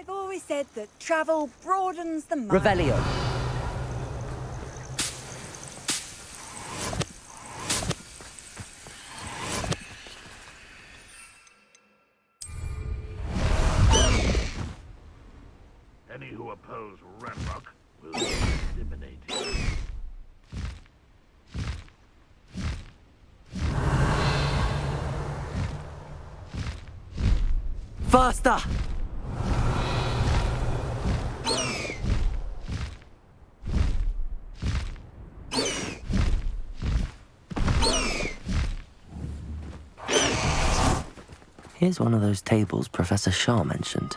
I've always said that travel broadens the mind. Revelio. Any who oppose Ramrock will be eliminated. Faster! Here's one of those tables Professor Shah mentioned.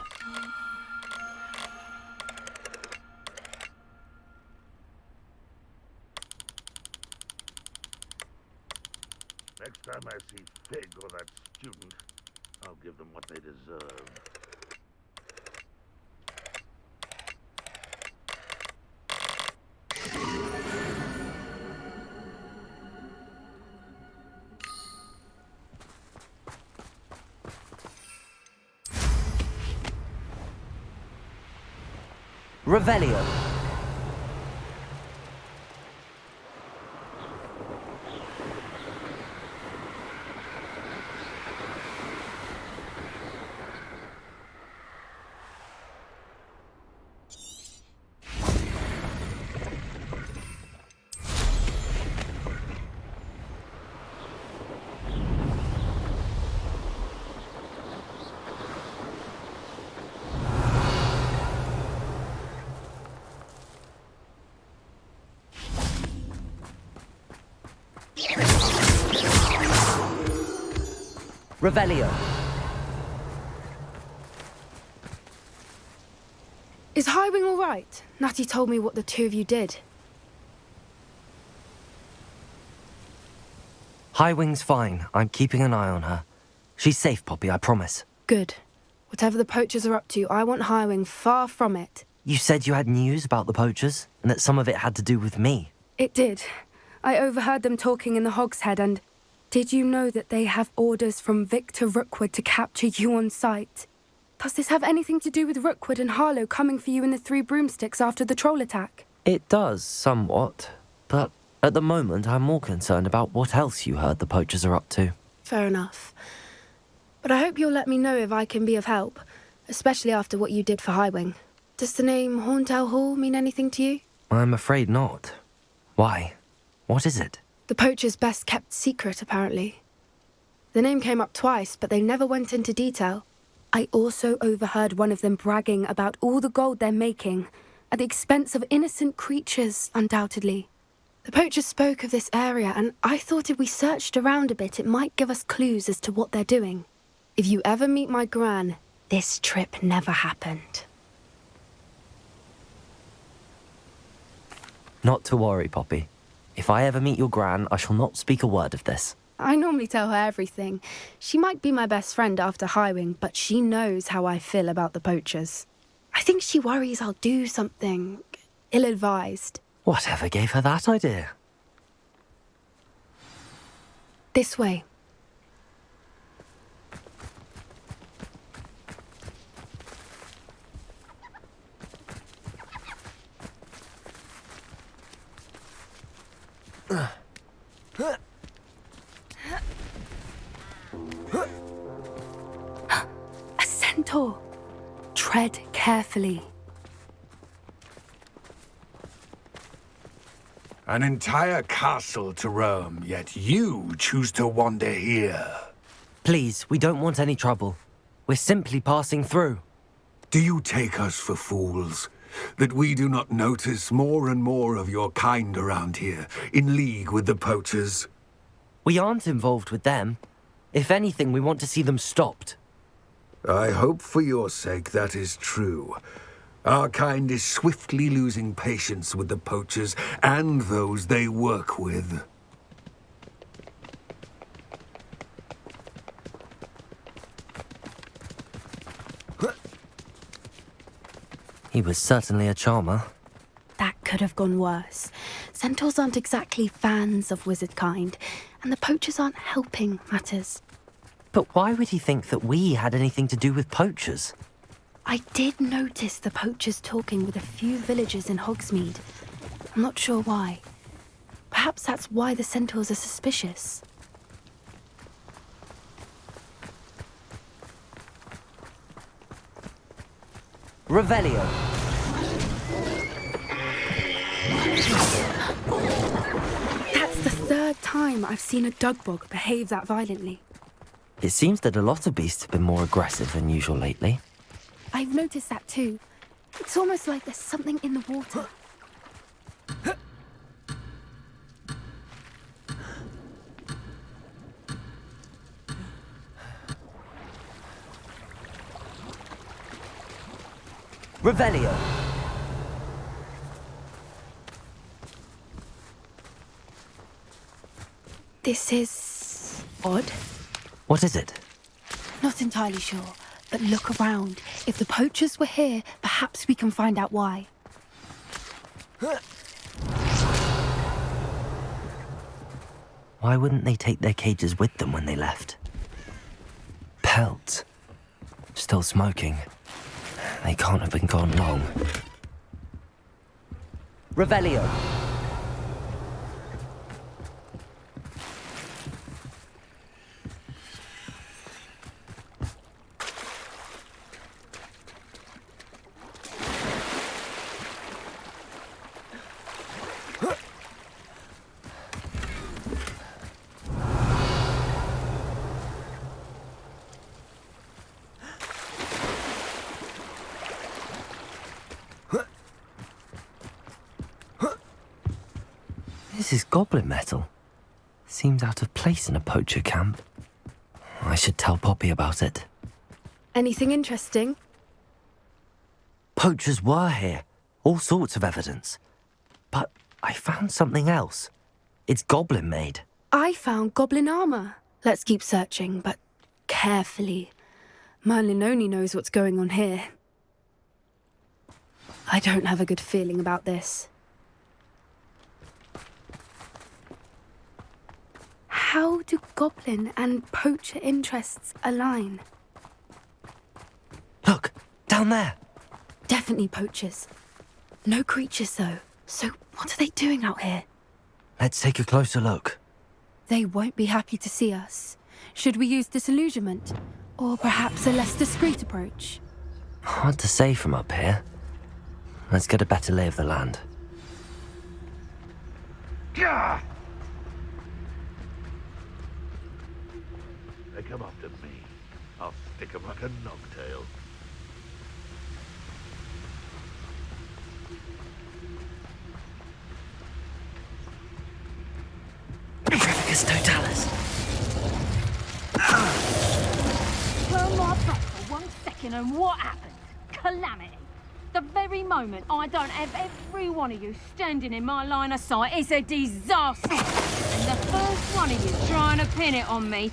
Next time I see Fig or that student, I'll give them what they deserve. Revelio. Revelio. Is Highwing all right? Natty told me what the two of you did. Highwing's fine. I'm keeping an eye on her. She's safe, Poppy, I promise. Good. Whatever the poachers are up to, I want Highwing far from it. You said you had news about the poachers, and that some of it had to do with me. It did. I overheard them talking in the Hogshead, and did you know that they have orders from Victor Rookwood to capture you on sight? Does this have anything to do with Rookwood and Harlow coming for you in the Three Broomsticks after the troll attack? It does, somewhat. But at the moment, I'm more concerned about what else you heard the poachers are up to. Fair enough. But I hope you'll let me know if I can be of help, especially after what you did for Highwing. Does the name Horntail Hall mean anything to you? I'm afraid not. Why? What is it? The poacher's best-kept secret, apparently. The name came up twice, but they never went into detail. I also overheard one of them bragging about all the gold they're making, at the expense of innocent creatures, undoubtedly. The poacher spoke of this area, and I thought if we searched around a bit, it might give us clues as to what they're doing. If you ever meet my gran, this trip never happened. Not to worry, Poppy. If I ever meet your gran, I shall not speak a word of this. I normally tell her everything. She might be my best friend after Highwing, but she knows how I feel about the poachers. I think she worries I'll do something ill-advised. Whatever gave her that idea? This way. A centaur. Tread carefully. An entire castle to roam, yet you choose to wander here. Please, we don't want any trouble. We're simply passing through. Do you take us for fools? That we do not notice more and more of your kind around here, in league with the poachers? We aren't involved with them. If anything, we want to see them stopped. I hope for your sake that is true. Our kind is swiftly losing patience with the poachers and those they work with. He was certainly a charmer. That could have gone worse. Centaurs aren't exactly fans of wizard kind, and the poachers aren't helping matters. But why would he think that we had anything to do with poachers? I did notice the poachers talking with a few villagers in Hogsmeade. I'm not sure why. Perhaps that's why the centaurs are suspicious. Revelio. That's the third time I've seen a dugbog behave that violently. It seems that a lot of beasts have been more aggressive than usual lately. I've noticed that too. It's almost like there's something in the water. Revelio. This is odd. What is it? Not entirely sure, but look around. If the poachers were here, perhaps we can find out why. Why wouldn't they take their cages with them when they left? Pelts. Still smoking. They can't have been gone long. Revelio. This is goblin metal. Seems out of place in a poacher camp. I should tell Poppy about it. Anything interesting? Poachers were here. All sorts of evidence. But I found something else. It's goblin made. I found goblin armor. Let's keep searching, but carefully. Merlin only knows what's going on here. I don't have a good feeling about this. How do goblin and poacher interests align? Look, down there. Definitely poachers. No creatures, though. So what are they doing out here? Let's take a closer look. They won't be happy to see us. Should we use disillusionment? Or perhaps a less discreet approach? Hard to say from up here. Let's get a better lay of the land. Gah! They come after me. I'll stick 'em like a nogtail. Trafficus totalis. Turn my back for 1 second and what happened? Calamity. The very moment I don't have every one of you standing in my line of sight is a disaster. And the first one of you trying to pin it on me,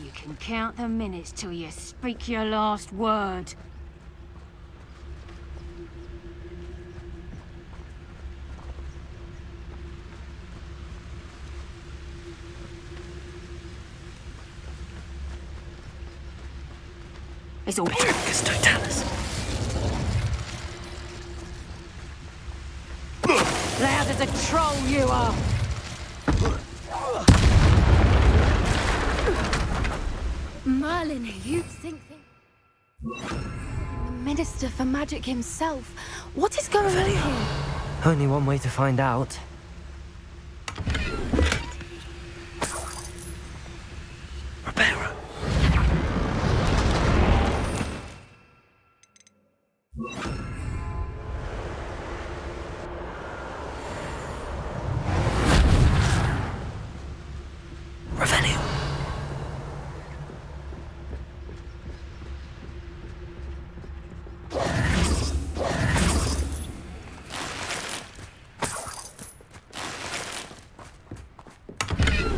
you can count the minutes till you speak your last word. It's all Trafficus totalis. loud as a troll you are. Merlin, you think the Minister for Magic himself. What is going on here? Only one way to find out. Reparo. Revelio.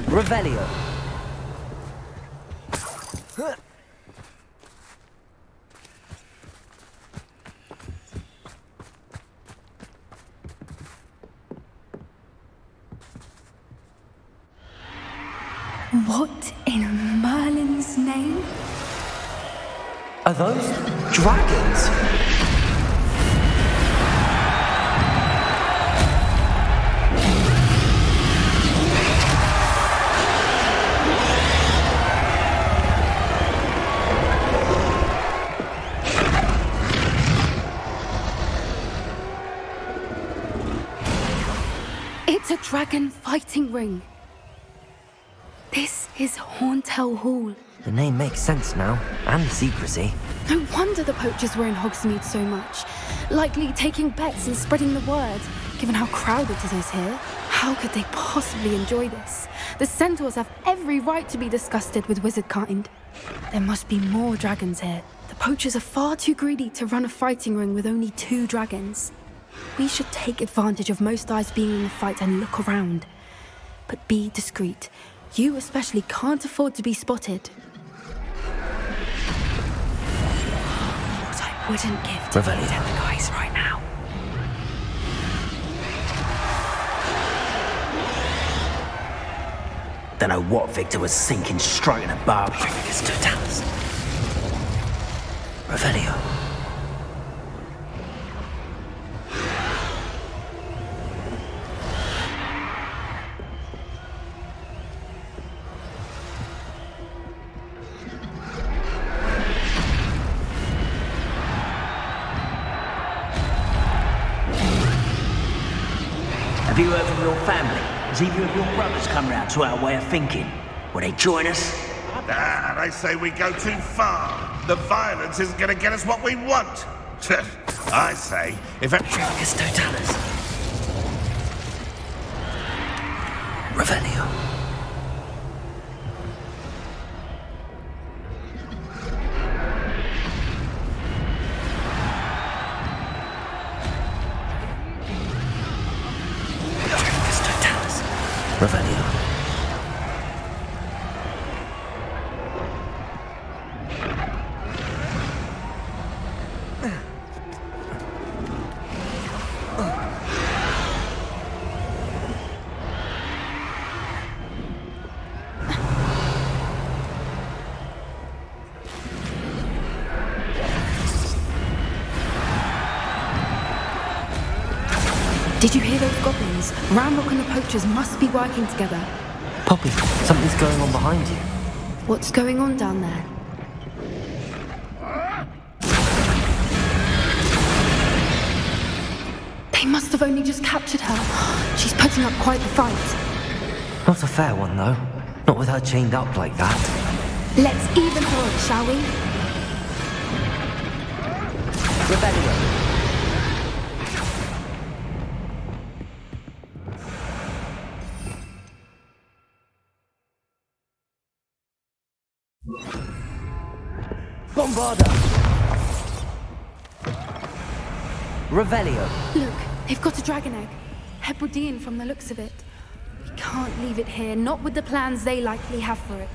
Revelio. What in Merlin's name? Are those? Dragons? It's a dragon fighting ring. This is Hauntel Hall. The name makes sense now, and the secrecy. No wonder the poachers were in Hogsmeade so much. Likely taking bets and spreading the word, given how crowded it is here. How could they possibly enjoy this? The centaurs have every right to be disgusted with wizard kind. There must be more dragons here. The poachers are far too greedy to run a fighting ring with only 2 dragons. We should take advantage of most eyes being in the fight and look around. But be discreet. You especially can't afford to be spotted. What I wouldn't give to Revelio. meet the guys right now. Don't know what Victor was thinking, striking a barb. It's Totalis. Revelio. Have you heard from your family? Has either of your brothers come round to our way of thinking? Will they join us? They say we go too far. The violence isn't going to get us what we want. I say, if It's Totalis. Revelio. It's Totalis. Revelio. Did you hear those goblins? Ramrock and the poachers must be working together. Poppy, something's going on behind you. What's going on down there? They must have only just captured her. She's putting up quite the fight. Not a fair one, though. Not with her chained up like that. Let's even her up, shall we? Revelio. Bombarda! Revelio. Look, they've got a dragon egg. Hebridean from the looks of it. We can't leave it here, not with the plans they likely have for it.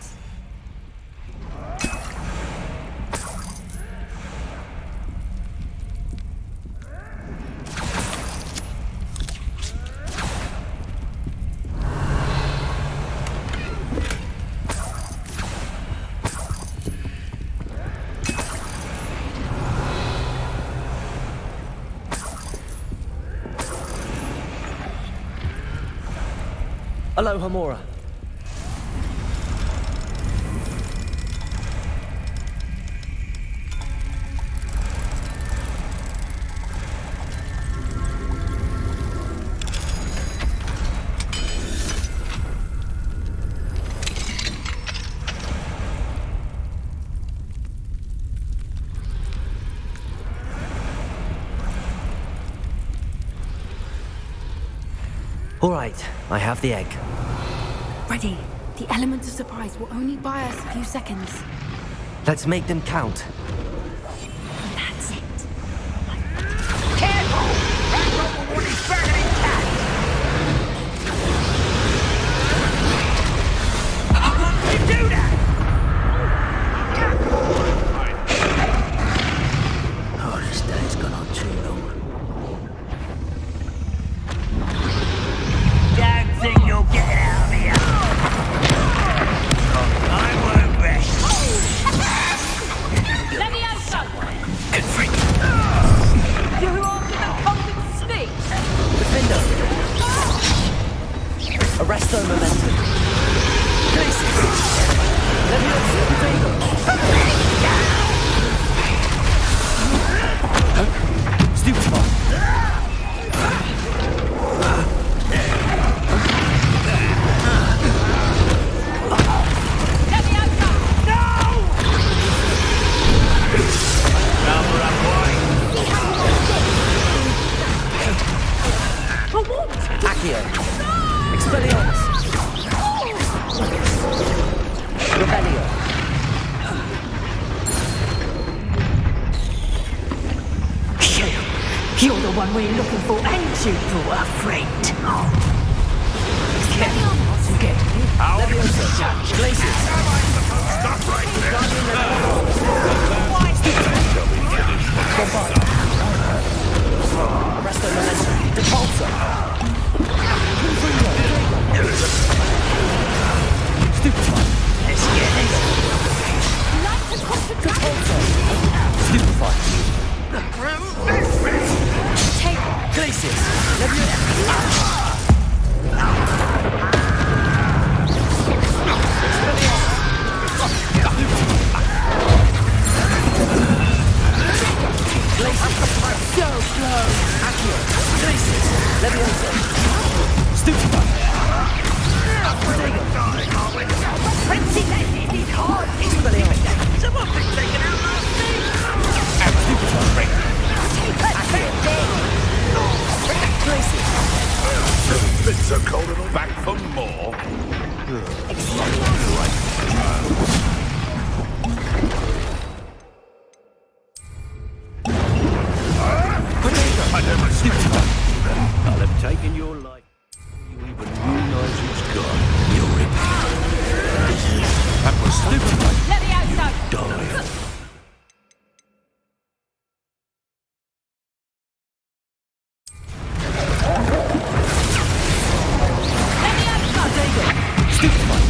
Aloha, Mora. All right, I have the egg. Ready. The element of surprise will only buy us a few seconds. Let's make them count. That's it. Careful! Ramrock will want his dragon intact! How can you do that? Oh, this day's gone on too long. Don't think you'll get out of here. I won't rest. Let me Resto momentum. Glacius. Leviosa. Potato. Stupefy. Accio. Expelliarmus. Rebellion. You're the one we're looking for, ain't you, poor friend? Okay. Leviosa. Glacius. Stop right there! Bombard. Resto momentum. Depulsor. Stupefy. Let's get it. Depulsor. Stupefy. Glacius. Leviosa. So close. Accio. Glacius. Leviosa. Stupefy. Potato. Expelliarmus. Someone been taken out last week. Stupefy. Accio. Glacius. Bits are cold and back for more. Potato. I never Stupefy. I'll have taken your life. You even realize it's gone. You're in. That was Stupefy. Leviosa. die. Stupefy.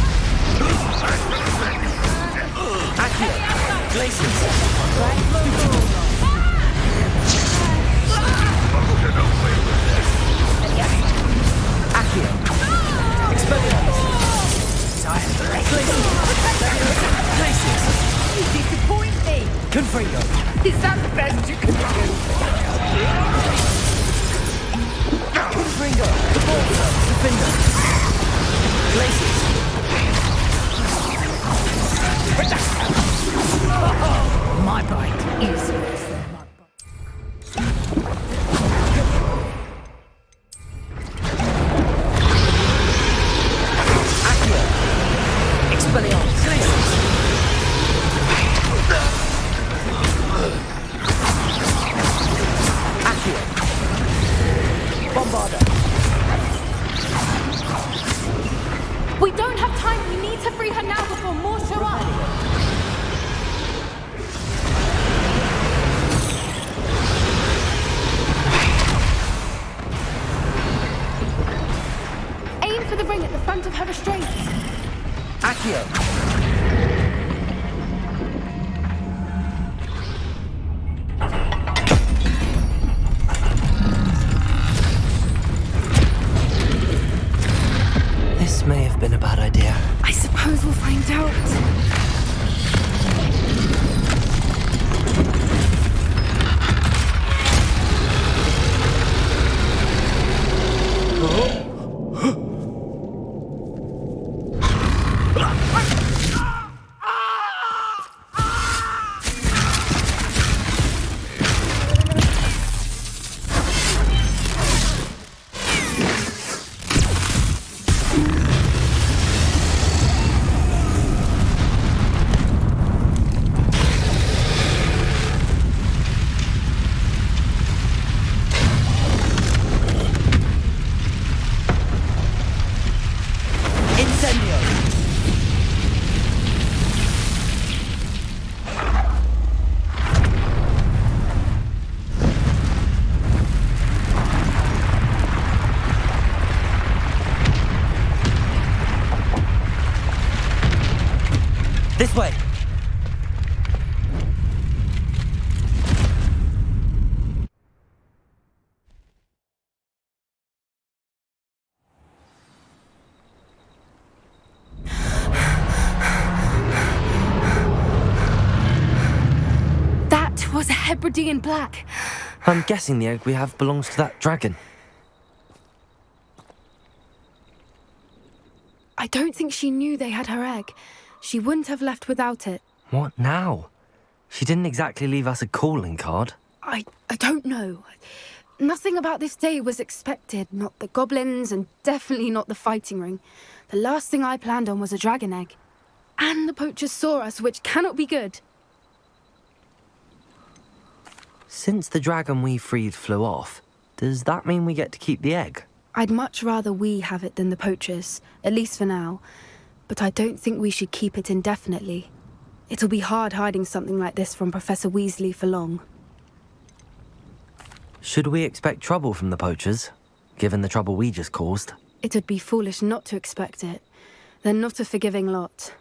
Accio. Glacius. Accio. Expelliarmus. Glacius. You disappoint me. Confringo. Is that the best you can do? Confringo. Depulsor. Defender. Glacius. My bite is worse than my Accio. Expelliarmus. Glacius. Accio. Bombarda. We don't have time. We need to free her now before more show up. Aim for the ring at the front of her restraints. Accio. This may have been a bad idea. I suppose we'll find out. already in black. I'm guessing the egg we have belongs to that dragon. I don't think she knew they had her egg. She wouldn't have left without it. What now? She didn't exactly leave us a calling card. I don't know. Nothing about this day was expected. Not the goblins, and definitely not the fighting ring. The last thing I planned on was a dragon egg. And the poachers saw us, which cannot be good. Since the dragon we freed flew off, does that mean we get to keep the egg? I'd much rather we have it than the poachers, at least for now. But I don't think we should keep it indefinitely. It'll be hard hiding something like this from Professor Weasley for long. Should we expect trouble from the poachers, given the trouble we just caused? It would be foolish not to expect it. They're not a forgiving lot.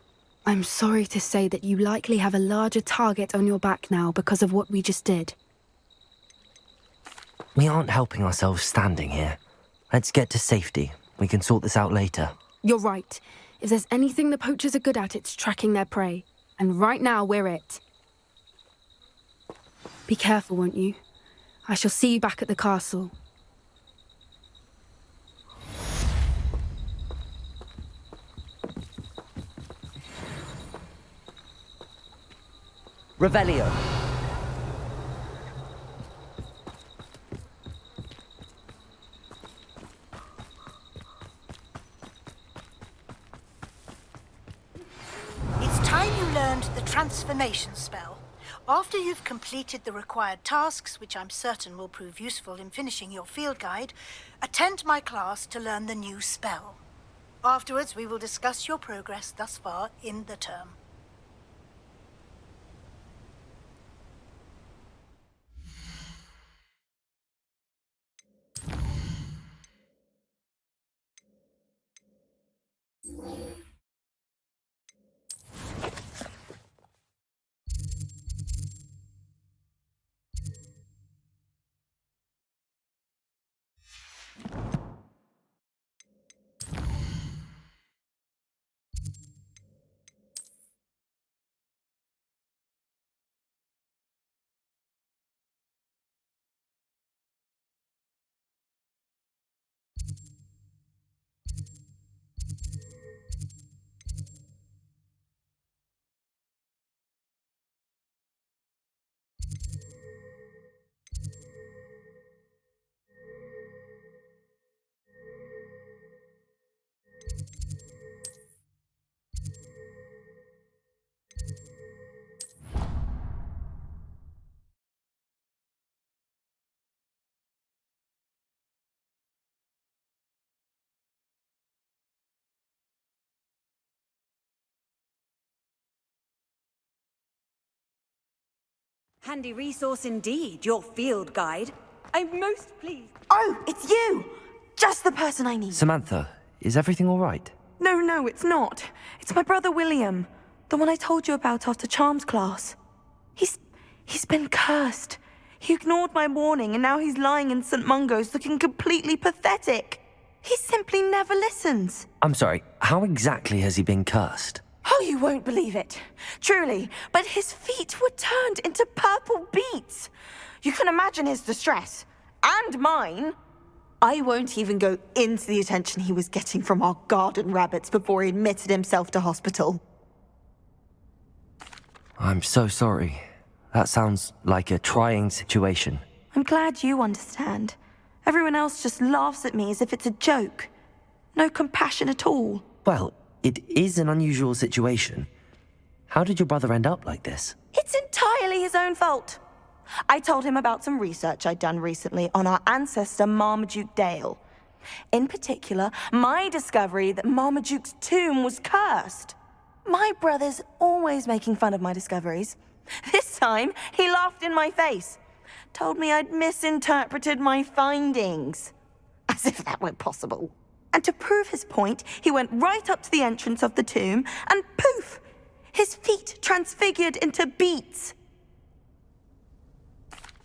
I'm sorry to say that you likely have a larger target on your back now because of what we just did. We aren't helping ourselves standing here. Let's get to safety. We can sort this out later. You're right. If there's anything the poachers are good at, it's tracking their prey. And right now, we're it. Be careful, won't you? I shall see you back at the castle. Revelio. It's time you learned the transformation spell. After you've completed the required tasks, which I'm certain will prove useful in finishing your field guide, attend my class to learn the new spell. Afterwards, we will discuss your progress thus far in the term. Handy resource indeed, your field guide. I'm most pleased. Oh, it's you! Just the person I need. Samantha, is everything all right? No, it's not. It's my brother William. The one I told you about after Charms class. He's been cursed. He ignored my warning and now he's lying in St. Mungo's looking completely pathetic. He simply never listens. I'm sorry, how exactly has he been cursed? Oh, you won't believe it. Truly, but his feet were turned into purple beets. You can imagine his distress. And mine. I won't even go into the attention he was getting from our garden rabbits before he admitted himself to hospital. I'm so sorry. That sounds like a trying situation. I'm glad you understand. Everyone else just laughs at me as if it's a joke. No compassion at all. Well, it is an unusual situation. How did your brother end up like this? It's entirely his own fault. I told him about some research I'd done recently on our ancestor Marmaduke Dale. In particular, my discovery that Marmaduke's tomb was cursed. My brother's always making fun of my discoveries. This time, he laughed in my face. Told me I'd misinterpreted my findings. As if that were possible. And to prove his point, he went right up to the entrance of the tomb, and poof! His feet transfigured into beets.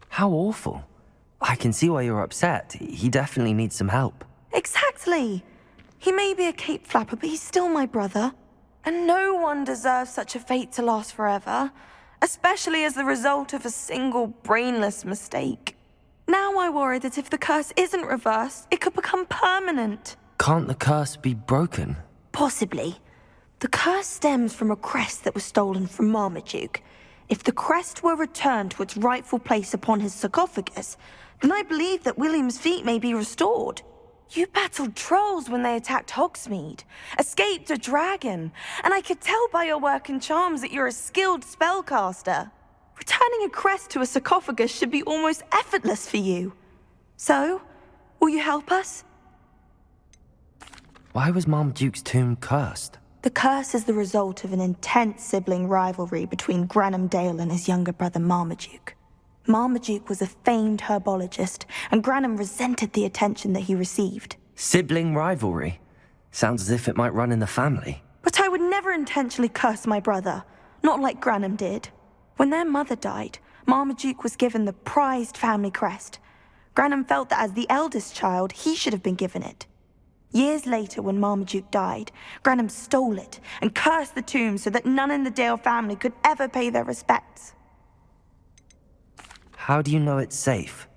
How awful. I can see why you're upset. He definitely needs some help. Exactly. He may be a cape flapper, but he's still my brother. And no one deserves such a fate to last forever. especially as the result of a single brainless mistake. Now I worry that if the curse isn't reversed, it could become permanent. Can't the curse be broken? Possibly. The curse stems from a crest that was stolen from Marmaduke. If the crest were returned to its rightful place upon his sarcophagus, then I believe that William's feat may be restored. You battled trolls when they attacked Hogsmeade, escaped a dragon, and I could tell by your work and charms that you're a skilled spellcaster. Returning a crest to a sarcophagus should be almost effortless for you. So, will you help us? Why was Marmaduke's tomb cursed? The curse is the result of an intense sibling rivalry between Granham Dale and his younger brother Marmaduke. Marmaduke was a famed herbologist, and Granham resented the attention that he received. Sibling rivalry? Sounds as if it might run in the family. But I would never intentionally curse my brother, not like Granham did. When their mother died, Marmaduke was given the prized family crest. Granham felt that as the eldest child, he should have been given it. Years later, when Marmaduke died, Granham stole it and cursed the tomb so that none in the Dale family could ever pay their respects. How do you know it's safe?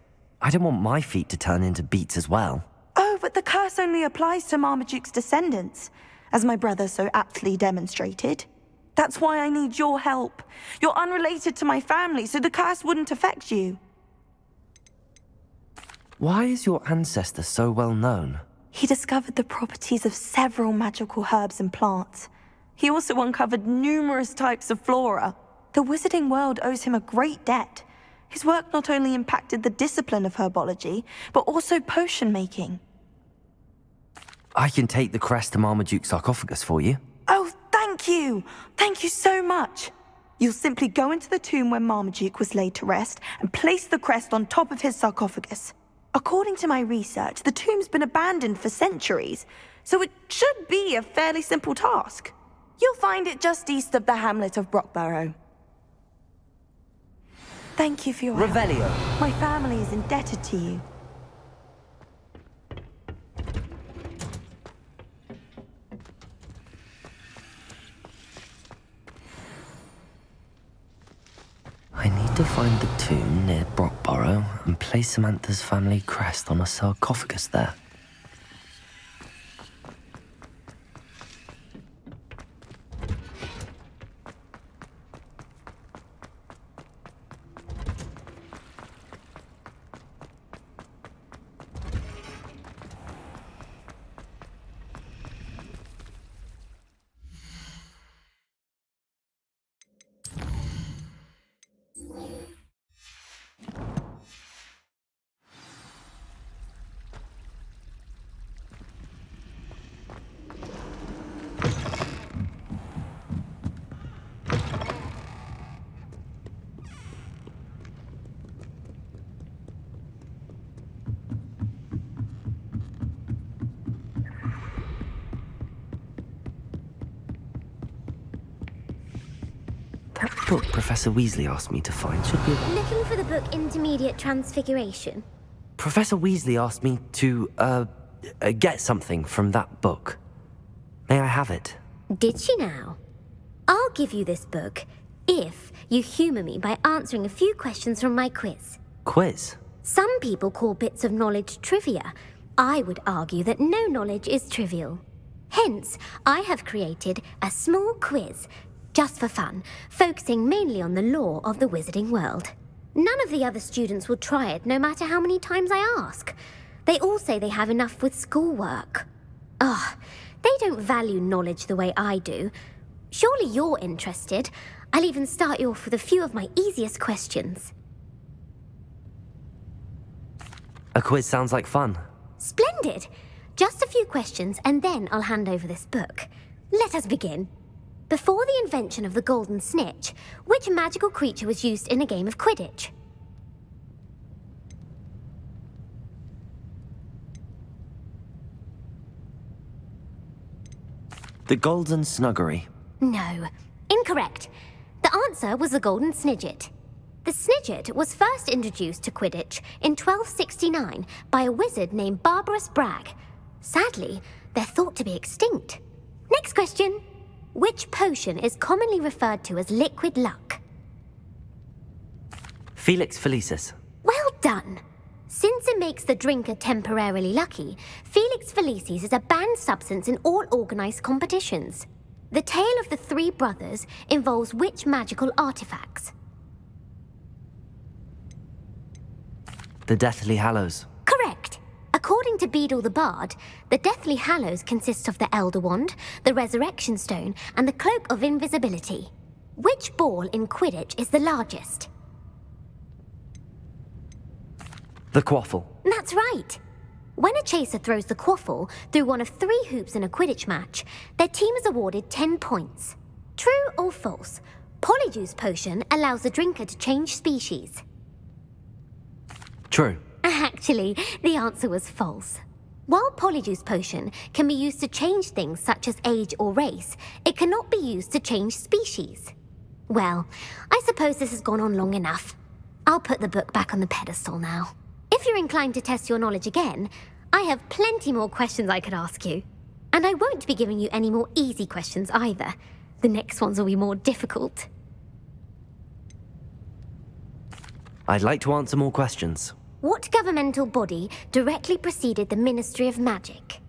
I don't want my feet to turn into beets as well. Oh, but the curse only applies to Marmaduke's descendants, as my brother so aptly demonstrated. That's why I need your help. You're unrelated to my family, so the curse wouldn't affect you. Why is your ancestor so well known? He discovered the properties of several magical herbs and plants. He also uncovered numerous types of flora. The wizarding world owes him a great debt. His work not only impacted the discipline of herbology, but also potion making. I can take the crest to Marmaduke's sarcophagus for you. Oh, thank you! Thank you so much! You'll simply go into the tomb where Marmaduke was laid to rest and place the crest on top of his sarcophagus. According to my research, the tomb's been abandoned for centuries, so it should be a fairly simple task. You'll find it just east of the hamlet of Brockborough. Thank you for your help. Revelio. My family is indebted to you. I need to find the tomb near Brockborough and place Samantha's family crest on a sarcophagus there. That book Professor Weasley asked me to find should be... Looking for the book Intermediate Transfiguration? Professor Weasley asked me to, get something from that book. May I have it? Did she now? I'll give you this book if you humour me by answering a few questions from my quiz. Quiz? Some people call bits of knowledge trivia. I would argue that no knowledge is trivial. Hence, I have created a small quiz, just for fun, focusing mainly on the lore of the wizarding world. None of the other students will try it, no matter how many times I ask. They all say they have enough with schoolwork. Ugh, they don't value knowledge the way I do. Surely you're interested. I'll even start you off with a few of my easiest questions. A quiz sounds like fun. Splendid! Just a few questions, and then I'll hand over this book. Let us begin. Before the invention of the golden snitch, which magical creature was used in a game of Quidditch? The Golden Snuggery. No, incorrect. The answer was the golden snidget. The snidget was first introduced to Quidditch in 1269 by a wizard named Barbarous Bragg. Sadly, they're thought to be extinct. Next question. Which potion is commonly referred to as liquid luck? Felix Felicis. Well done. Since it makes the drinker temporarily lucky, Felix Felicis is a banned substance in all organized competitions. The tale of the three brothers involves which magical artifacts? The Deathly Hallows. Correct. According to Beadle the Bard, the Deathly Hallows consists of the Elder Wand, the Resurrection Stone, and the Cloak of Invisibility. Which ball in Quidditch is the largest? The Quaffle. That's right. When a chaser throws the quaffle through one of 3 hoops in a Quidditch match, their team is awarded 10 points. True or false? Polyjuice Potion allows the drinker to change species. True. Actually, the answer was false. While Polyjuice Potion can be used to change things such as age or race, it cannot be used to change species. Well, I suppose this has gone on long enough. I'll put the book back on the pedestal now. If you're inclined to test your knowledge again, I have plenty more questions I could ask you. And I won't be giving you any more easy questions either. The next ones will be more difficult. I'd like to answer more questions. What governmental body directly preceded the Ministry of Magic?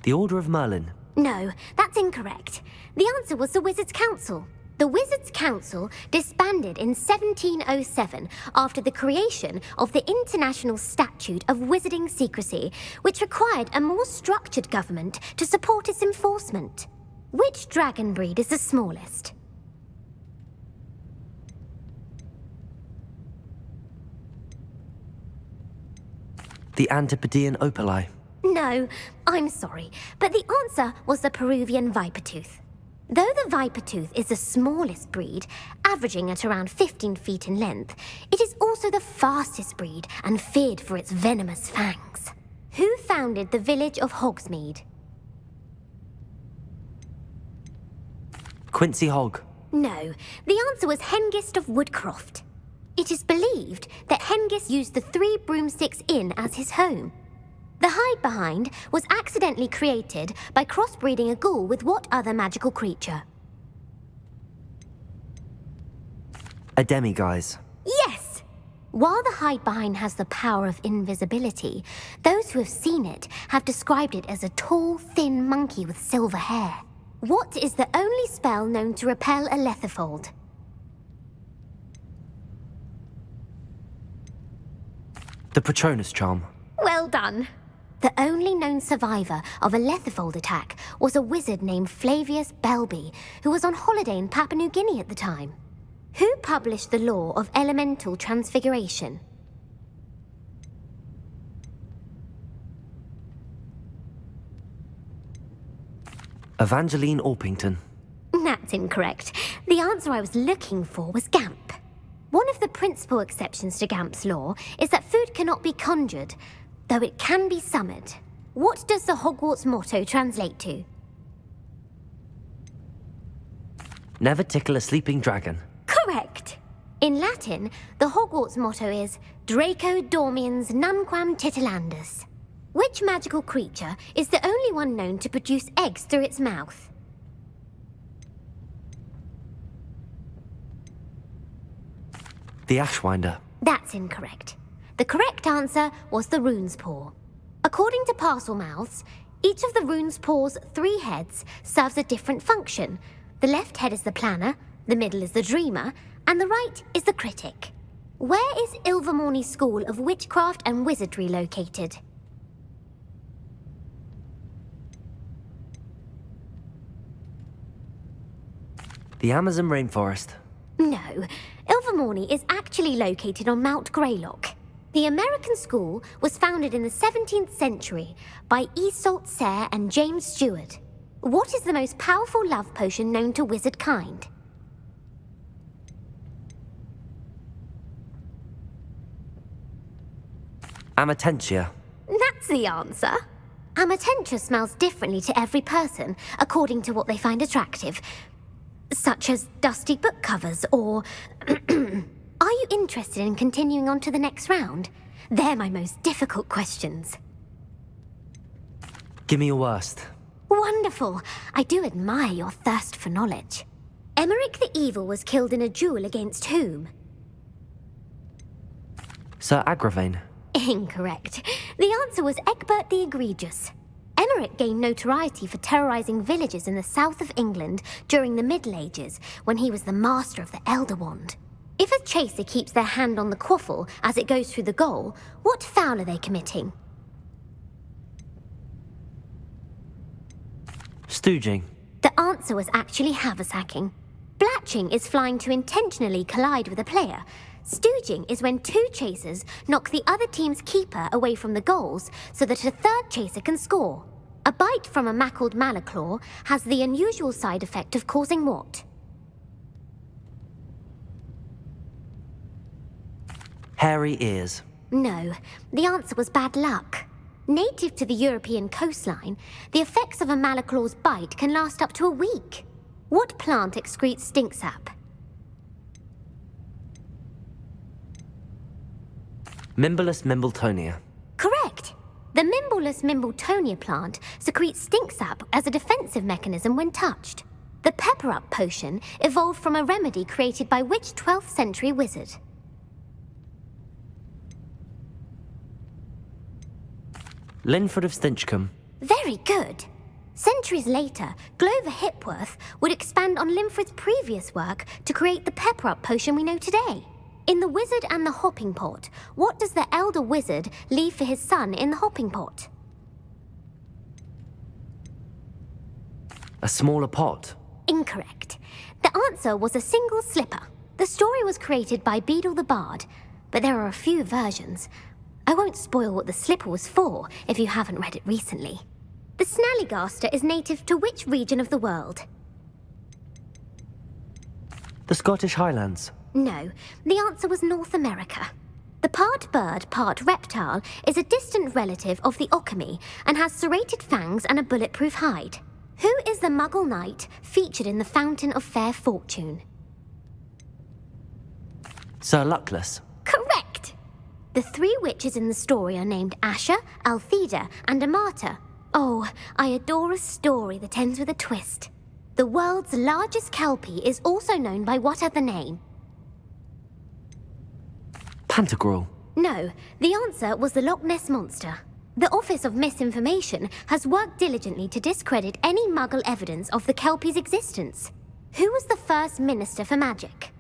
The Order of Merlin. No, that's incorrect. The answer was the Wizards' Council. The Wizards' Council disbanded in 1707 after the creation of the International Statute of Wizarding Secrecy, which required a more structured government to support its enforcement. Which dragon breed is the smallest? The Antipodean Opali. No, I'm sorry, but the answer was the Peruvian Vipertooth. Though the Vipertooth is the smallest breed, averaging at around 15 feet in length, it is also the fastest breed and feared for its venomous fangs. Who founded the village of Hogsmeade? Quincy Hogg. No, the answer was Hengist of Woodcroft. It is believed that Hengist used the 3 Broomsticks Inn as his home. The hide-behind was accidentally created by crossbreeding a ghoul with what other magical creature? A demiguise. Yes! While the hide-behind has the power of invisibility, those who have seen it have described it as a tall, thin monkey with silver hair. What is the only spell known to repel a letherfold? The Patronus Charm. Well done. The only known survivor of a letherfold attack was a wizard named Flavius Belby, who was on holiday in Papua New Guinea at the time. Who published the law of elemental transfiguration? Evangeline Orpington. That's incorrect. The answer I was looking for was Gamp. One of the principal exceptions to Gamp's law is that food cannot be conjured, though it can be summoned. What does the Hogwarts motto translate to? Never tickle a sleeping dragon. Correct. In Latin, the Hogwarts motto is Draco dormiens nunquam titilandus. Which magical creature is the only one known to produce eggs through its mouth? The Ashwinder. That's incorrect. The correct answer was the Rune's Paw. According to Parselmouths, each of the Rune's Paw's 3 heads serves a different function. The left head is the planner, the middle is the dreamer, and the right is the critic. Where is Ilvermorny School of Witchcraft and Wizardry located? The Amazon rainforest. No, Ilvermorny is actually located on Mount Greylock. The American school was founded in the 17th century by Iseult Sayre and James Stewart. What is the most powerful love potion known to wizard kind? Amatentia. That's the answer. Amatentia smells differently to every person, according to what they find attractive, such as dusty book covers or... Are you interested in continuing on to the next round? They're my most difficult questions. Give me your worst. Wonderful. I do admire your thirst for knowledge. Emmerich the Evil was killed in a duel against whom? Sir Agravain. Incorrect. The answer was Egbert the Egregious. Emmerich gained notoriety for terrorizing villages in the south of England during the Middle Ages, when he was the master of the Elder Wand. If a chaser keeps their hand on the quaffle as it goes through the goal, what foul are they committing? Stooging. The answer was actually haversacking. Blatching is flying to intentionally collide with a player. Stooging is when two chasers knock the other team's keeper away from the goals so that a third chaser can score. A bite from a mackled malaclaw has the unusual side effect of causing what? Hairy ears. No, the answer was bad luck. Native to the European coastline, the effects of a malaclaw's bite can last up to a week. What plant excretes stink sap? Mimbolus mimbletonia. Correct! The Mimbolus mimbletonia plant secretes stink sap as a defensive mechanism when touched. The pepper-up potion evolved from a remedy created by which 12th century wizard? Linford of Stinchcombe. Very good. Centuries later, Glover Hipworth would expand on Linford's previous work to create the pepper-up potion we know today. In The Wizard and the Hopping Pot, what does the elder wizard leave for his son in the hopping pot? A smaller pot. Incorrect. The answer was a single slipper. The story was created by Beadle the Bard, but there are a few versions. I won't spoil what the slipper was for if you haven't read it recently. The Snallygaster is native to which region of the world? The Scottish Highlands. No, the answer was North America. The part bird, part reptile is a distant relative of the Occamy and has serrated fangs and a bulletproof hide. Who is the Muggle knight featured in the Fountain of Fair Fortune? Sir Luckless. Correct! The three witches in the story are named Asha, Altheda, and Amata. Oh, I adore a story that ends with a twist. The world's largest kelpie is also known by what other name? Pantagruel. No, the answer was the Loch Ness Monster. The Office of Misinformation has worked diligently to discredit any Muggle evidence of the kelpie's existence. Who was the first Minister for Magic?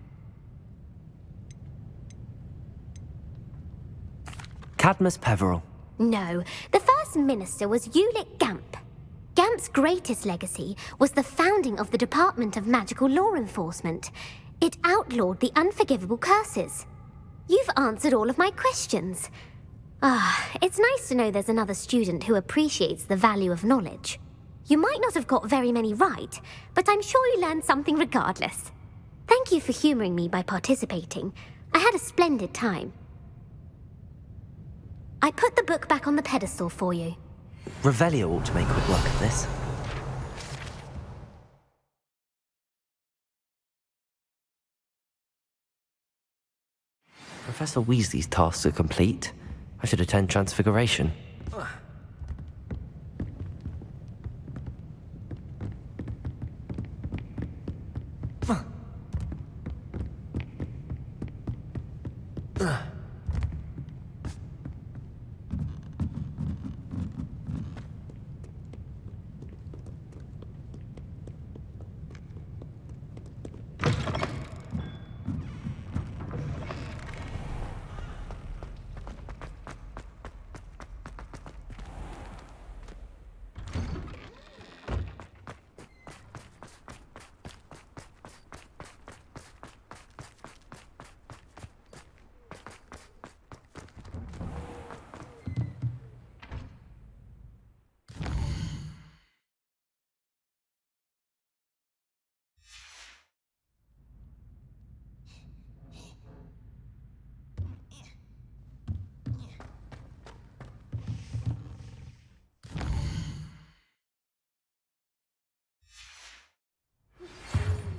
Cadmus Peveril. No, the first minister was Ulick Gamp. Gamp's greatest legacy was the founding of the Department of Magical Law Enforcement. It outlawed the unforgivable curses. You've answered all of my questions. It's nice to know there's another student who appreciates the value of knowledge. You might not have got very many right, but I'm sure you learned something regardless. Thank you for humoring me by participating. I had a splendid time. I put the book back on the pedestal for you. Revelio ought to make quick work of this. Professor Weasley's tasks are complete. I should attend Transfiguration.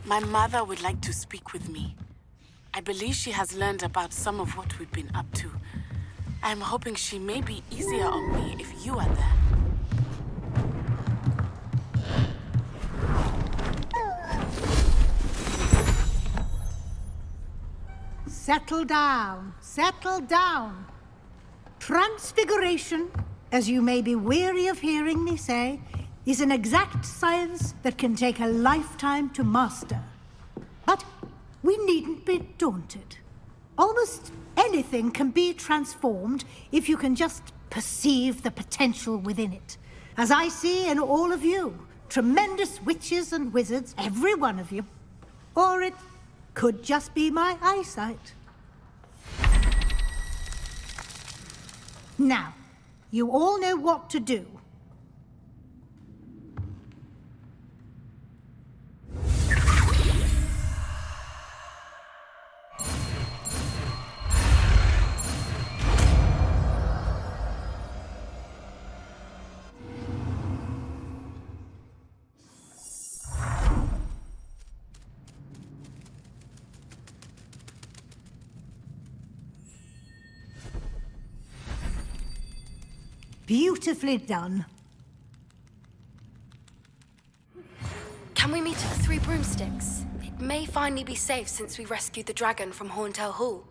My mother would like to speak with me. I believe she has learned about some of what we've been up to. I'm hoping she may be easier on me if you are there. Settle down. Settle down. Transfiguration, as you may be weary of hearing me say, is an exact science that can take a lifetime to master. But we needn't be daunted. Almost anything can be transformed if you can just perceive the potential within it. As I see in all of you, tremendous witches and wizards, every one of you. Or it could just be my eyesight. Now, you all know what to do. Beautifully done. Can we meet at the Three Broomsticks? It may finally be safe since we rescued the dragon from Horntail Hall.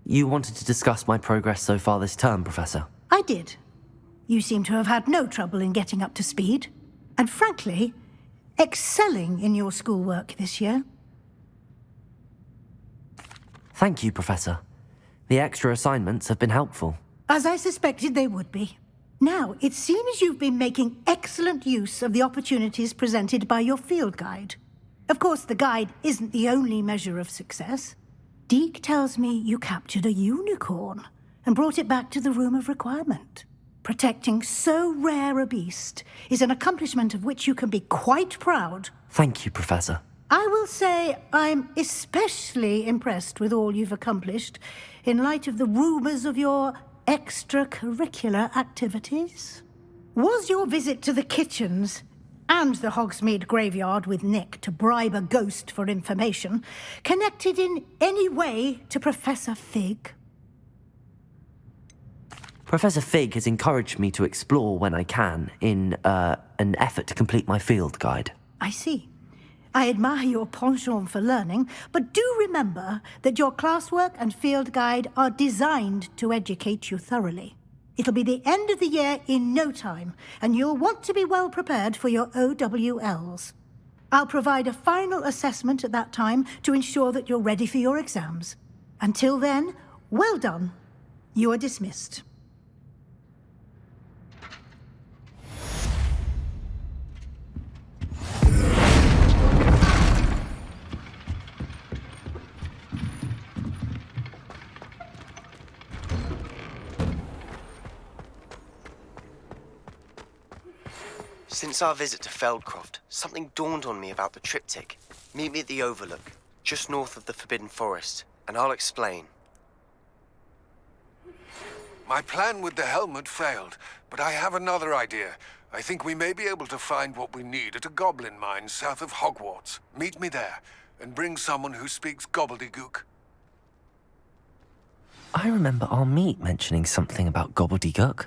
You wanted to discuss my progress so far this term, Professor? I did. You seem to have had no trouble in getting up to speed. And frankly, excelling in your schoolwork this year. Thank you, Professor. The extra assignments have been helpful. As I suspected they would be. Now, it seems you've been making excellent use of the opportunities presented by your field guide. Of course, the guide isn't the only measure of success. Deke tells me you captured a unicorn and brought it back to the Room of Requirement. Protecting so rare a beast is an accomplishment of which you can be quite proud. Thank you, Professor. I will say I'm especially impressed with all you've accomplished in light of the rumors of your extracurricular activities. Was your visit to the kitchens and the Hogsmeade graveyard with Nick to bribe a ghost for information connected in any way to Professor Fig? Professor Fig has encouraged me to explore when I can in an effort to complete my field guide. I see. I admire your penchant for learning, but do remember that your classwork and field guide are designed to educate you thoroughly. It'll be the end of the year in no time, and you'll want to be well prepared for your OWLs. I'll provide a final assessment at that time to ensure that you're ready for your exams. Until then, well done. You are dismissed. Since our visit to Feldcroft, something dawned on me about the triptych. Meet me at the Overlook, just north of the Forbidden Forest, and I'll explain. My plan with the helmet failed, but I have another idea. I think we may be able to find what we need at a goblin mine south of Hogwarts. Meet me there, and bring someone who speaks gobbledygook. I remember our meet mentioning something about gobbledygook.